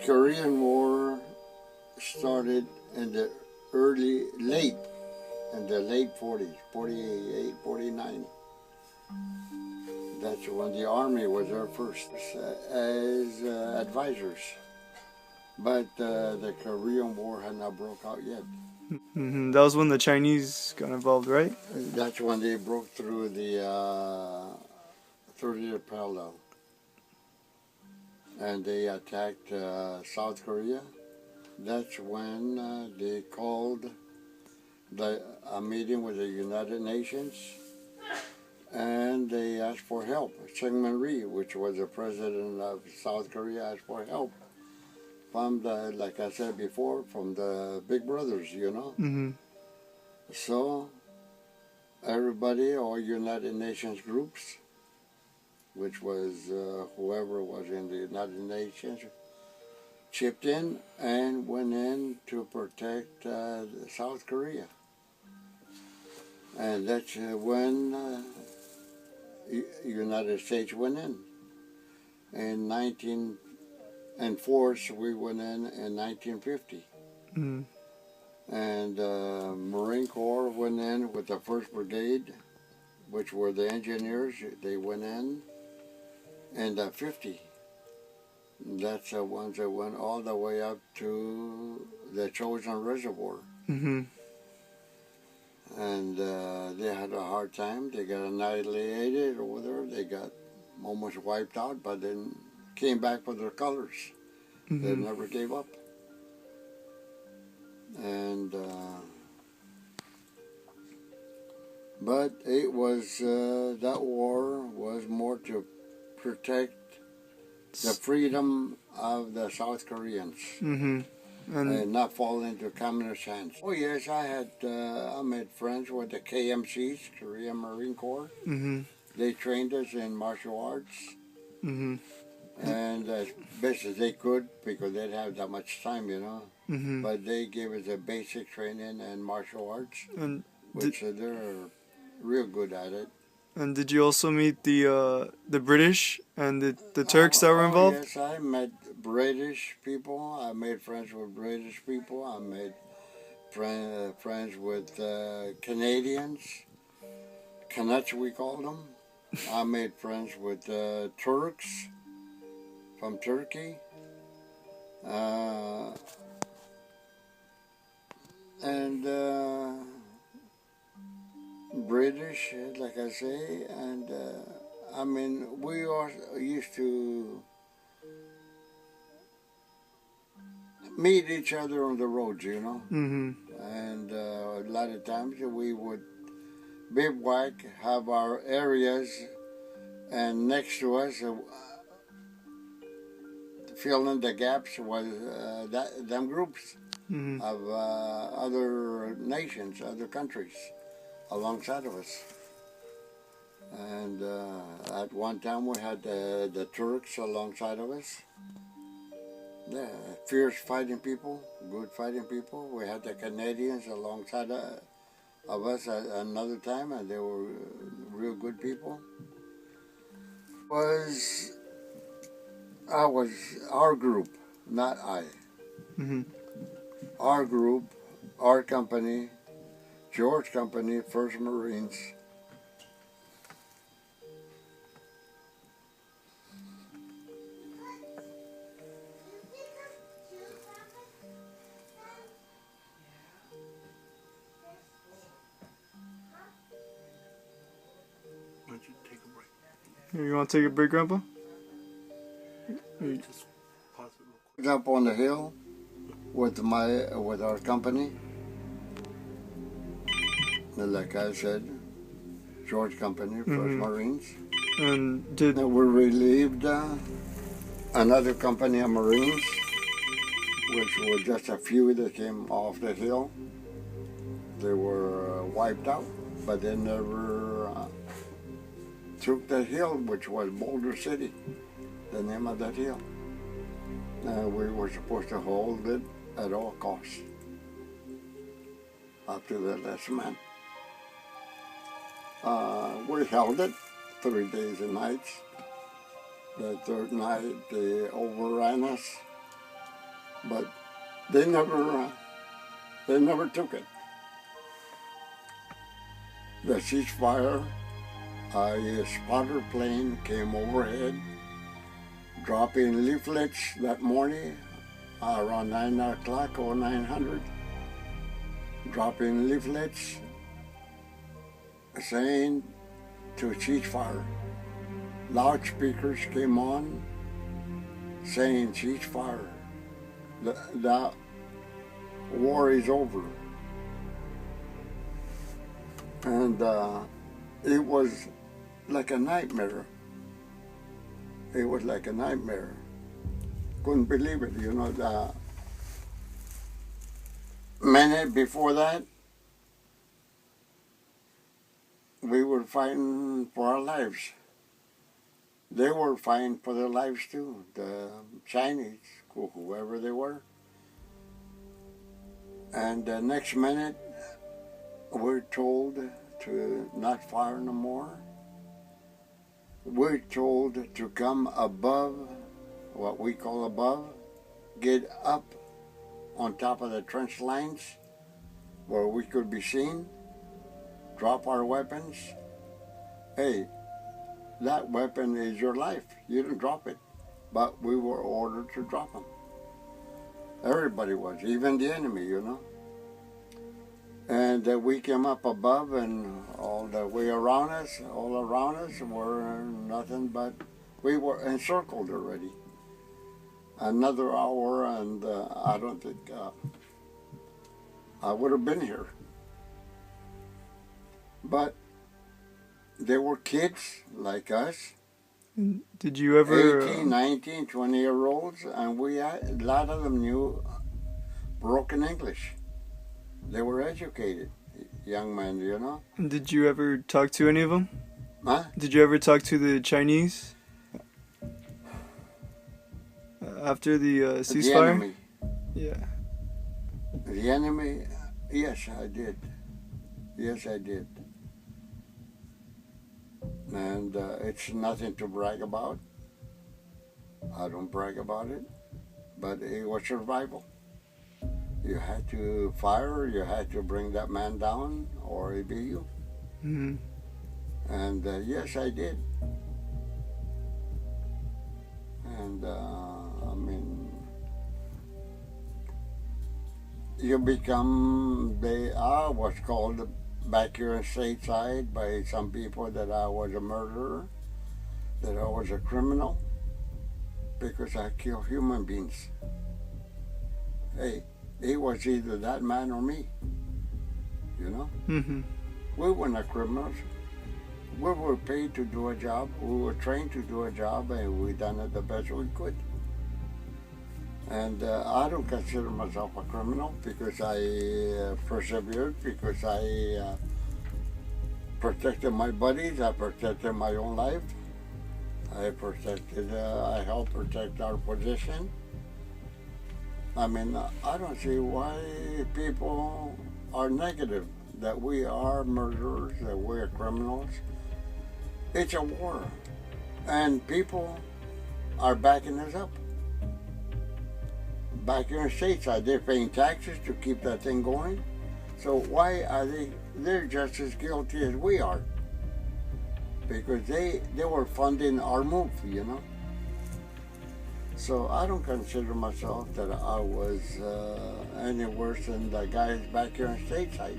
Korean War started in the late in the late 40s, 48, 49. That's when the Army was there first as advisors. But the Korean War had not broke out yet. That was when the Chinese got involved, right? That's when they broke through the 30th parallel. And they attacked South Korea. That's when they called a meeting with the United Nations, and they asked for help. Syngman Rhee, which was the president of South Korea, asked for help from like I said before, from the big brothers, you know. Mm-hmm. So everybody, all United Nations groups, which was whoever was in the United Nations, chipped in and went in to protect South Korea. And that's when United States went in. In force, we went in 1950. Mm-hmm. And Marine Corps went in with the 1st Brigade, which were the engineers. They went in 50. That's the ones that went all the way up to the Chosin Reservoir. Mm-hmm. And they had a hard time. They got annihilated over there. They got almost wiped out, but then came back with their colors. Mm-hmm. They never gave up. And but it was that war was more to protect the freedom of the South Koreans. Mm-hmm. And not fall into communist hands. Oh yes, I made friends with the KMCs, Korean Marine Corps. Mm-hmm. They trained us in martial arts, Mm-hmm. and as best as they could, because they didn't have that much time, you know. Mm-hmm. But they gave us a basic training in martial arts, which they're real good at it. And did you also meet the British and the Turks that were involved? Yes, I met British people. I made friends with British people. I made friends with Canadians. Canucks, we called them. I made friends with Turks from Turkey. And British, like I say, and I mean, we all used to meet each other on the roads, you know. Mm-hmm. And a lot of times we would bivouac, have our areas, and next to us, filling the gaps was them groups Mm-hmm. of other nations, other countries, alongside of us. And at one time we had the Turks alongside of us. Yeah, fierce fighting people, good fighting people. We had the Canadians alongside of us at another time, and they were real good people. I was our group, not I. Mm-hmm. Our group, our company, George Company, 1st Marines. Why don't you take a break? Here, you want to take a break, Grandpa? Just pause it real quick. Up on the hill with our company. And like I said, George Company, 1st Marines. And We relieved another company of Marines, which were just a few that came off the hill. They were wiped out, but they never took the hill, which was Boulder City, the name of that hill. We were supposed to hold it at all costs, up to the last man. We held it 3 days and nights. The 3rd night, they overran us. but they never took it. The ceasefire, a spotter plane came overhead, dropping leaflets that morning around 9 o'clock or 900, dropping leaflets saying to ceasefire. Loudspeakers came on saying ceasefire. The war is over. And it was like a nightmare. It was like a nightmare. Couldn't believe it, you know. The minute before that, we were fighting for our lives. They were fighting for their lives too, the Chinese, whoever they were. And the next minute, we're told to not fire no more. We're told to come above, what we call above, get up on top of the trench lines where we could be seen, drop our weapons. Hey, that weapon is your life. You didn't drop it. But we were ordered to drop them. Everybody was, even the enemy, you know. And we came up above, and all the way around us, all around us were nothing but, we were encircled already. Another hour, and I don't think I would have been here. But they were kids like us. Did you ever 18, 19, 20-year-olds, and a lot of them knew broken English. They were educated, young men, you know. did you ever talk to any of them? Huh? Did you ever talk to the Chinese after the ceasefire? The enemy. Yeah. The enemy, yes, I did. Yes, I did. And it's nothing to brag about. I don't brag about it, but it was survival. You had to fire, you had to bring that man down, or he'd be you. Mm-hmm. And yes, I did. And I mean, you become, I was called back here in stateside by some people that I was a murderer, that I was a criminal, because I kill human beings. Hey, it was either that man or me, you know? Mm-hmm. We were not criminals. We were paid to do a job. We were trained to do a job, and we done it the best we could. And I don't consider myself a criminal because I persevered, because I protected my buddies, I protected my own life, I helped protect our position. I mean, I don't see why people are negative, that we are murderers, that we are criminals. It's a war, and people are backing us up. Back here in the States, they're paying taxes to keep that thing going. So why are they're just as guilty as we are. Because they were funding our move, you know. So I don't consider myself that I was any worse than the guys back here in stateside.